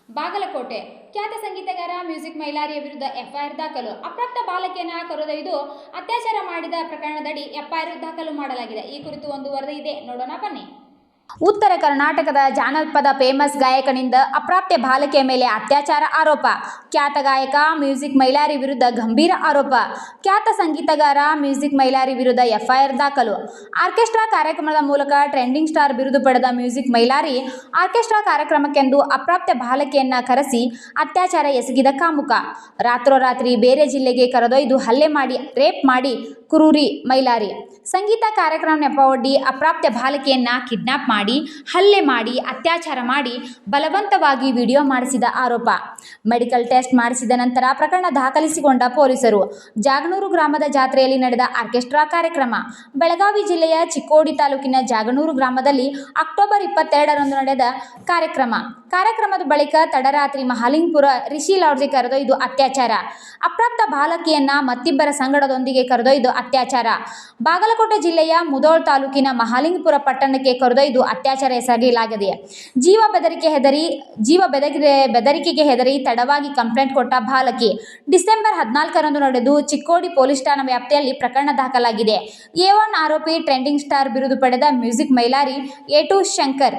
ಬಾಗಲಕೋಟೆ ಖ್ಯಾತ ಸಂಗೀತಗಾರ ಮ್ಯೂಸಿಕ್ ಮೈಲಾರಿಯ ವಿರುದ್ಧ ಎಫ್ಐಆರ್ ದಾಖಲು. ಅಪ್ರಾಪ್ತ ಬಾಲಕಿಯನ್ನ ಕರೆದೊಯ್ದು ಅತ್ಯಾಚಾರ ಮಾಡಿದ ಪ್ರಕರಣದಡಿ ಎಫ್ಐಆರ್ ದಾಖಲು ಮಾಡಲಾಗಿದೆ. ಈ ಕುರಿತು ಒಂದು ವರದಿ ಇದೆ, ನೋಡೋಣ ಬನ್ನಿ. ಉತ್ತರ ಕರ್ನಾಟಕದ ಜಾನಪದ ಫೇಮಸ್ ಗಾಯಕನಿಂದ ಅಪ್ರಾಪ್ತ ಬಾಲಕಿಯ ಮೇಲೆ ಅತ್ಯಾಚಾರ ಆರೋಪ. ಖ್ಯಾತ ಗಾಯಕ ಮ್ಯೂಸಿಕ್ ಮೈಲಾರಿ ವಿರುದ್ಧ ಗಂಭೀರ ಆರೋಪ. ಖ್ಯಾತ ಸಂಗೀತಗಾರ ಮ್ಯೂಸಿಕ್ ಮೈಲಾರಿ ವಿರುದ್ಧ ಎಫ್ಐಆರ್ ದಾಖಲು. ಆರ್ಕೆಸ್ಟ್ರಾ ಕಾರ್ಯಕ್ರಮದ ಮೂಲಕ ಟ್ರೆಂಡಿಂಗ್ ಸ್ಟಾರ್ ಬಿರುದು ಪಡೆದ ಮ್ಯೂಸಿಕ್ ಮೈಲಾರಿ ಆರ್ಕೆಸ್ಟ್ರಾ ಕಾರ್ಯಕ್ರಮಕ್ಕೆಂದು ಅಪ್ರಾಪ್ತ ಬಾಲಕಿಯನ್ನ ಕರೆಸಿ ಅತ್ಯಾಚಾರ ಎಸಗಿದ ಕಾಮುಕ. ರಾತ್ರೋರಾತ್ರಿ ಬೇರೆ ಜಿಲ್ಲೆಗೆ ಕರೆದೊಯ್ದು ಹಲ್ಲೆ ಮಾಡಿ ರೇಪ್ ಮಾಡಿ ಕ್ರೂರಿ ಮೈಲಾರಿ. ಸಂಗೀತ ಕಾರ್ಯಕ್ರಮ ನೆಪವೊಡ್ಡಿ ಅಪ್ರಾಪ್ತ ಬಾಲಕಿಯನ್ನ ಕಿಡ್ನಾಪ್ ಮಾಡಿ ಹಲ್ಲೆ ಮಾಡಿ ಅತ್ಯಾಚಾರ ಮಾಡಿ ಬಲವಂತವಾಗಿ ವಿಡಿಯೋ ಮಾಡಿಸಿದ ಆರೋಪ. ಮೆಡಿಕಲ್ ಟೆಸ್ಟ್ ಮಾಡಿಸಿದ ನಂತರ ಪ್ರಕರಣ ದಾಖಲಿಸಿಕೊಂಡ ಪೊಲೀಸರು. ಜಾಗನೂರು ಗ್ರಾಮದ ಜಾತ್ರೆಯಲ್ಲಿ ನಡೆದ ಆರ್ಕೆಸ್ಟ್ರಾ ಕಾರ್ಯಕ್ರಮ. ಬೆಳಗಾವಿ ಜಿಲ್ಲೆಯ ಚಿಕ್ಕೋಡಿ ತಾಲೂಕಿನ ಜಾಗನೂರು ಗ್ರಾಮದಲ್ಲಿ ಅಕ್ಟೋಬರ್ 22ರಂದು ನಡೆದ ಕಾರ್ಯಕ್ರಮದ ಬಳಿಕ ತಡರಾತ್ರಿ ಮಹಾಲಿಂಗಪುರ ರಿಷಿ ಲಾಡ್ಜ್ಗೆ ಕರೆದೊಯ್ದು ಅತ್ಯಾಚಾರ. ಅಪ್ರಾಪ್ತ ಬಾಲಕಿಯನ್ನ ಮತ್ತಿಬ್ಬರ ಸಂಗಡದೊಂದಿಗೆ ಕರೆದೊಯ್ದು ಅತ್ಯಾಚಾರ. ಬಾಗಲಕೋಟೆ ಜಿಲ್ಲೆಯ ಮುಧೋಳ ತಾಲೂಕಿನ ಮಹಾಲಿಂಗಪುರ ಪಟ್ಟಣಕ್ಕೆ ಕರೆದೊಯ್ದು ಅತ್ಯಾಚಾರ ಎಸಗಲಾಗಿದೆ. ಬೆದರಿಕೆಗೆ ಹೆದರಿ ತಡವಾಗಿ ಕಂಪ್ಲೇಂಟ್ ಕೊಟ್ಟ ಬಾಲಕಿ. ಡಿಸೆಂಬರ್ 14ರಂದು ನಡೆದು ಚಿಕ್ಕೋಡಿ ಪೊಲೀಸ್ ಠಾಣಾ ವ್ಯಾಪ್ತಿಯಲ್ಲಿ ಪ್ರಕರಣ ದಾಖಲಾಗಿದೆ. A1 ಆರೋಪಿ ಟ್ರೆಂಡಿಂಗ್ ಸ್ಟಾರ್ ಬಿರುದು ಪಡೆದ ಮ್ಯೂಸಿಕ್ ಮೈಲಾರಿ A2 ಶಂಕರ್.